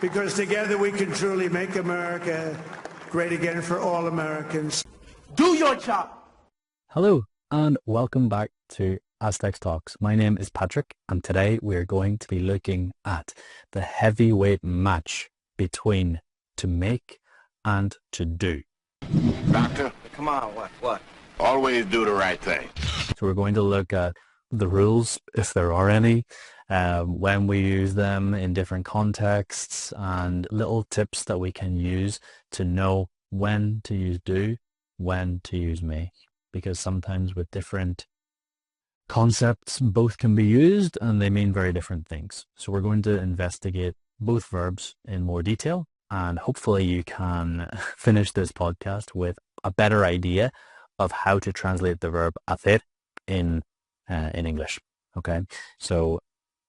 because together we can truly make America great again for all Americans. Do your job. Hello and welcome back to Aztecs Talks. My name is Patrick and today we're going to be looking at the heavyweight match between to make and to do. Doctor? Come on, what? Always do the right thing. So we're going to look at the rules, if there are any, when we use them in different contexts, and little tips that we can use to know when to use do, when to use make, because sometimes with different concepts both can be used and they mean very different things. So we're going to investigate both verbs in more detail, and hopefully you can finish this podcast with a better idea of how to translate the verb hacer in English. Okay, so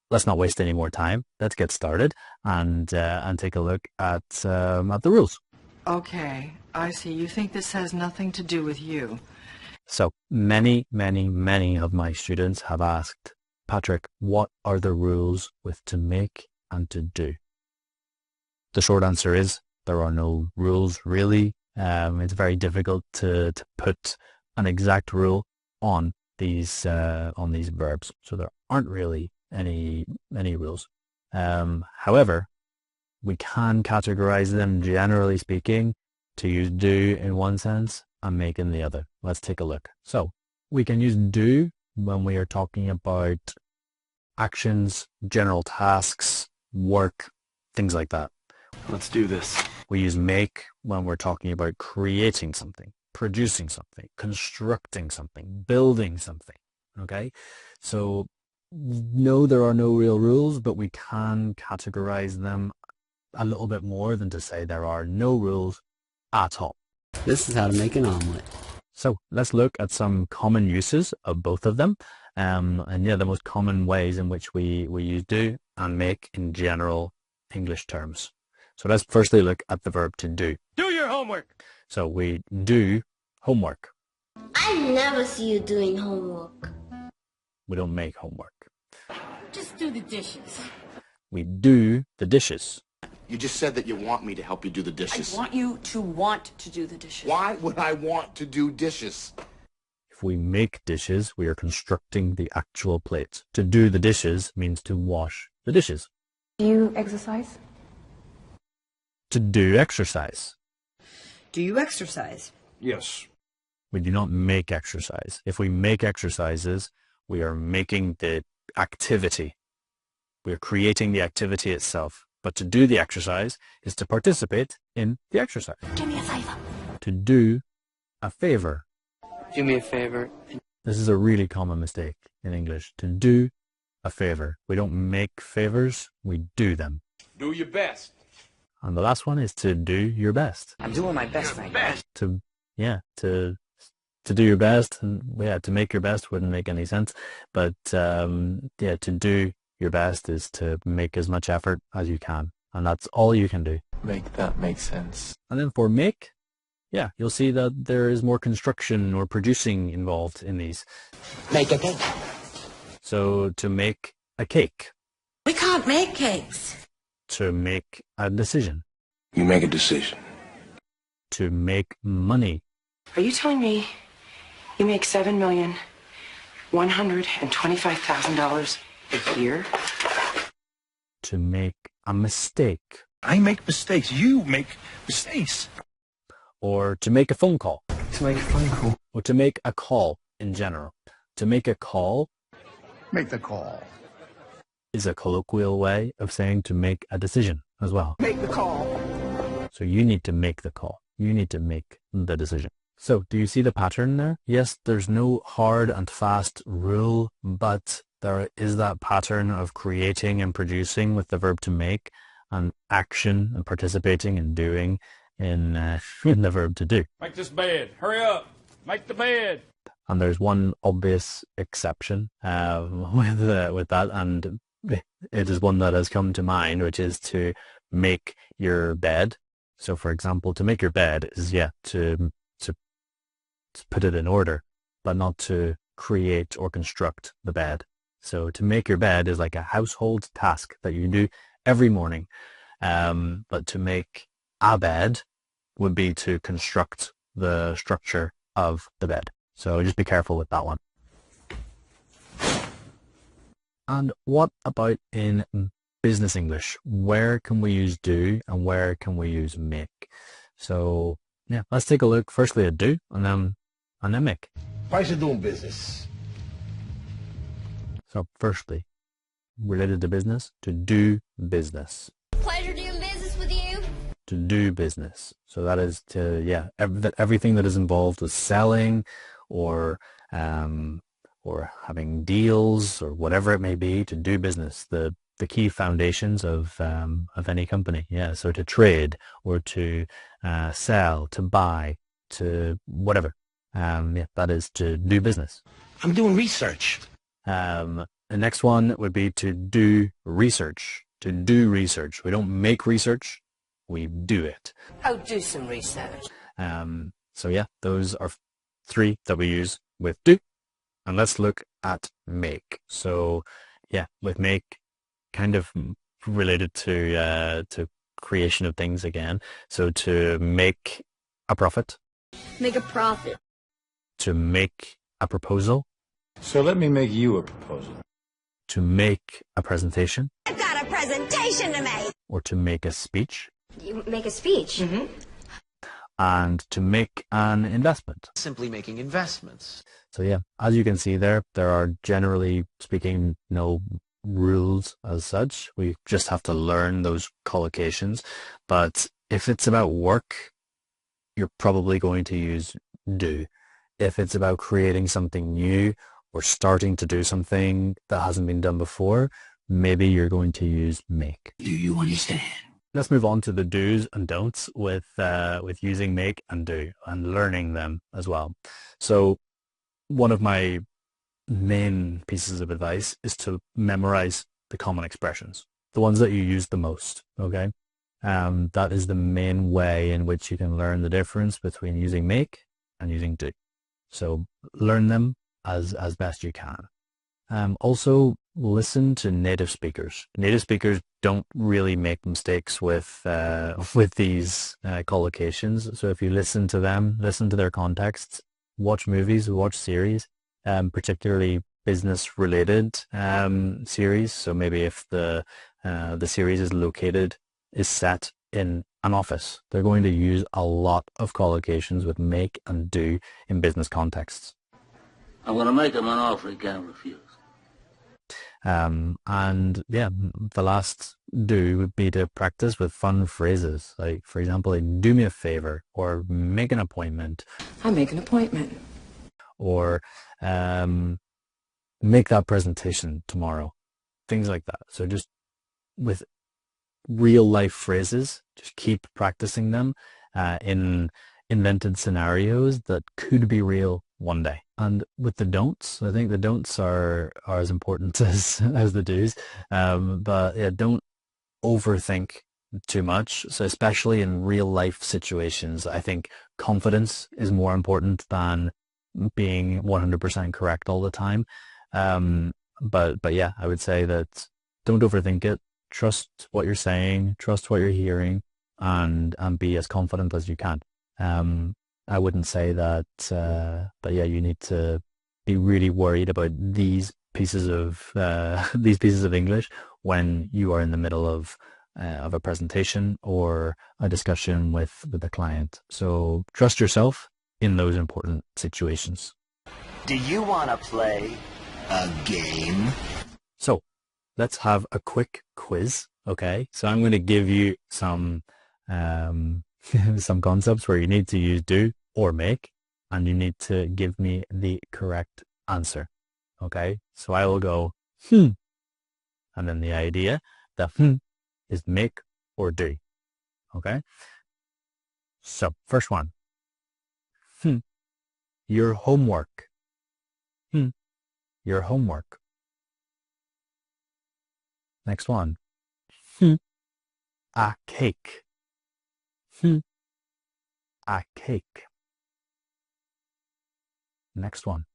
let's not waste any more time. Let's get started and take a look at the rules. Okay, I see. You think this has nothing to do with you. So many of my students have asked, Patrick, what are the rules with to make and to do? The short answer is there are no rules really. It's very difficult to put an exact rule on these verbs. So there aren't really any rules. However, we can categorize them, generally speaking, to use do in one sense and make in the other. Let's take a look. So we can use do when we are talking about actions, general tasks, work, things like that. Let's do this. We use make when we're talking about creating something, producing something, constructing something, building something. Okay? So no, there are no real rules, but we can categorize them a little bit more than to say there are no rules at all. This is how to make an omelet. So let's look at some common uses of both of them. And yeah, the most common ways in which we use do and make in general English terms. So let's firstly look at the verb to do. Do your homework. So we do homework. I never see you doing homework. We don't make homework. Just do the dishes. We do the dishes. You just said that you want me to help you do the dishes. I want you to want to do the dishes. Why would I want to do dishes? If we make dishes, we are constructing the actual plates. To do the dishes means to wash the dishes. Do you exercise? To do exercise. Do you exercise? Yes. We do not make exercise. If we make exercises, we are making the activity. We are creating the activity itself. But to do the exercise is to participate in the exercise. Do me a favor. To do a favor. Do me a favor. This is a really common mistake in English. To do a favor. We don't make favors, we do them. Do your best. And the last one is to do your best. I'm doing my best, Frank. To do your best, and yeah, to make your best wouldn't make any sense. But yeah, to do your best is to make as much effort as you can, and that's all you can do. Make that make sense. And then for make, yeah, you'll see that there is more construction or producing involved in these. Make a cake. So to make a cake. We can't make cakes. To make a decision. You make a decision. To make money. Are you telling me you make $7,125,000 a year? To make a mistake. I make mistakes. You make mistakes. Or to make a phone call. To make a phone call. Or to make a call in general. To make a call. Make the call. Is a colloquial way of saying to make a decision as well. Make the call. So you need to make the call. You need to make the decision. So do you see the pattern there? Yes, there's no hard and fast rule, but there is that pattern of creating and producing with the verb to make, and action and participating and doing in the verb to do. Make this bed. Hurry up. Make the bed. And there's one obvious exception with that, and it is one that has come to mind, which is to make your bed. So, for example, to make your bed is, to put it in order, but not to create or construct the bed. So to make your bed is like a household task that you do every morning. But to make a bed would be to construct the structure of the bed. So just be careful with that one. And what about in business English? Where can we use do and where can we use make? So yeah, let's take a look firstly at do and then make. Price of doing business. So firstly, related to business, to do business. Pleasure doing business with you. To do business. So that is to, yeah, everything that is involved with selling or having deals or whatever it may be, to do business. The key foundations of any company. Yeah. So to trade or to sell, to buy, to whatever. Yeah, that is to do business. I'm doing research. The next one would be to do research. To do research. We don't make research, we do it. Oh, do some research. So yeah, those are three that we use with do. And let's look at make. So yeah, with make, kind of related to creation of things again. So to make a profit. Make a profit. To make a proposal. So let me make you a proposal. To make a presentation. I've got a presentation to make. Or to make a speech. You make a speech. Mm-hmm. And to make an investment. Simply making investments. So yeah, as you can see there are generally speaking no rules as such. We just have to learn those collocations. But if it's about work, you're probably going to use do. If it's about creating something new or starting to do something that hasn't been done before, maybe you're going to use make. Do you understand? Let's move on to the do's and don'ts with using make and do and learning them as well. So one of my main pieces of advice is to memorize the common expressions, the ones that you use the most, okay? That is the main way in which you can learn the difference between using make and using do. So learn them as best you can. Also, listen to native speakers. Native speakers don't really make mistakes with these collocations. So if you listen to them, listen to their contexts, watch movies, watch series, particularly business-related series. So maybe if the series is set in an office, they're going to use a lot of collocations with make and do in business contexts. I'm going to make him an offer he can't refuse. And yeah, the last do would be to practice with fun phrases. Like, for example, like, do me a favor, or make an appointment. I make an appointment. Or make that presentation tomorrow. Things like that. So just with real life phrases, just keep practicing them in invented scenarios that could be real one day. And with the don'ts, I think the don'ts are as important as the do's. But yeah, don't overthink too much. So especially in real life situations, I think confidence is more important than being 100% correct all the time. But yeah, I would say that don't overthink it. Trust what you're saying, trust what you're hearing, and be as confident as you can. I wouldn't say that, but yeah, you need to be really worried about these pieces of English when you are in the middle of a presentation or a discussion with a client. So trust yourself in those important situations. Do you want to play a game? So let's have a quick quiz. Okay, so I'm going to give you some some concepts where you need to use do or make, and you need to give me the correct answer. Okay, so I will go and then the idea that is make or do. Okay, so first one, your homework. Your homework. Next one, a cake. A cake. Next one,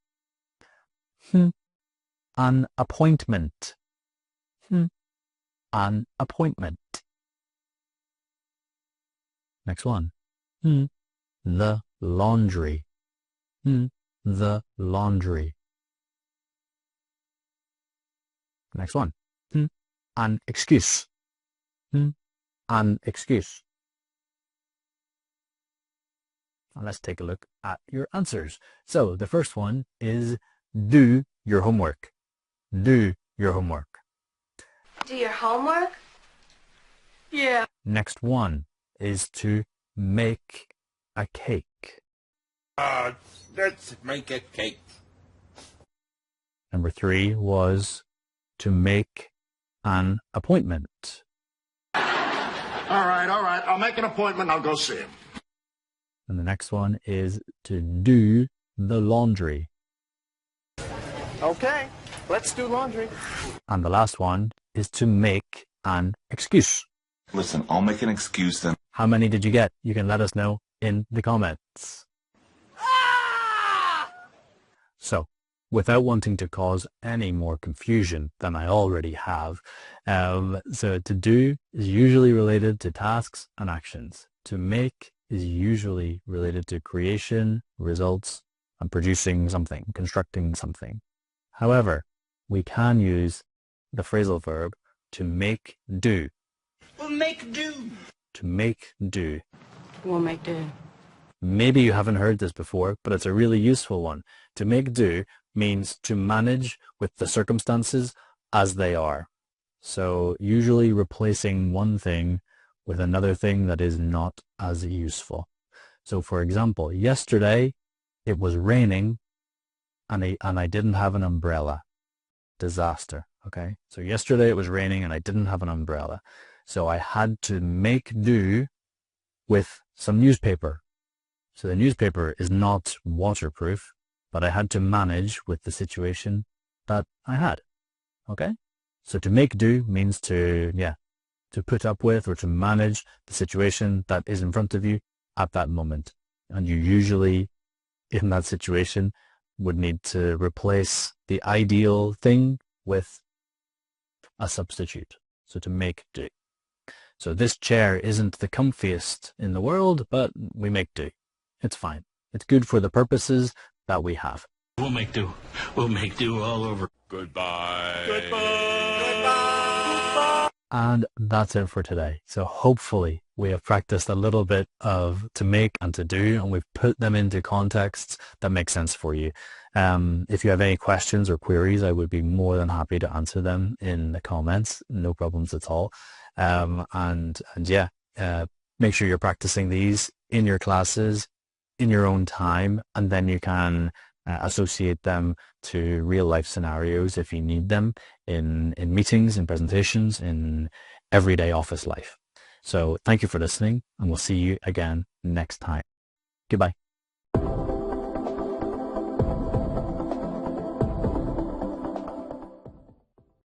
an appointment. An appointment. Next one. The laundry. The laundry. Next one. An excuse. An excuse. And let's take a look at your answers. So the first one is do your homework. Do your homework. Do your homework? Yeah. Next one is to make a cake. Let's make a cake. Number 3 was to make an appointment. All right. I'll make an appointment. I'll go see him. And the next one is to do the laundry. Okay, let's do laundry. And the last one is to make an excuse. Listen, I'll make an excuse then. How many did you get? You can let us know in the comments. So, without wanting to cause any more confusion than I already have, so to do is usually related to tasks and actions. To make is usually related to creation, results, and producing something, constructing something. However, we can use the phrasal verb to make do. We'll make do. To make do. We'll make do. Maybe you haven't heard this before, but it's a really useful one. To make do means to manage with the circumstances as they are. So usually replacing one thing with another thing that is not as useful. So for example, yesterday it was raining and I didn't have an umbrella. Disaster. Okay. So yesterday it was raining and I didn't have an umbrella. So I had to make do with some newspaper. So the newspaper is not waterproof, but I had to manage with the situation that I had. Okay. So to make do means to put up with or to manage the situation that is in front of you at that moment. And you usually, in that situation, would need to replace the ideal thing with a substitute. So to make do. So this chair isn't the comfiest in the world, but we make do. It's fine. It's good for the purposes that we have. We'll make do. We'll make do all over. Goodbye. And that's it for today. So hopefully we have practiced a little bit of to make and to do, and we've put them into contexts that make sense for you. If you have any questions or queries, I would be more than happy to answer them in the comments. No problems at all. Make sure you're practicing these in your classes, in your own time, and then you can associate them to real life scenarios if you need them in meetings, in presentations, in everyday office life. So thank you for listening, and we'll see you again next time. Goodbye.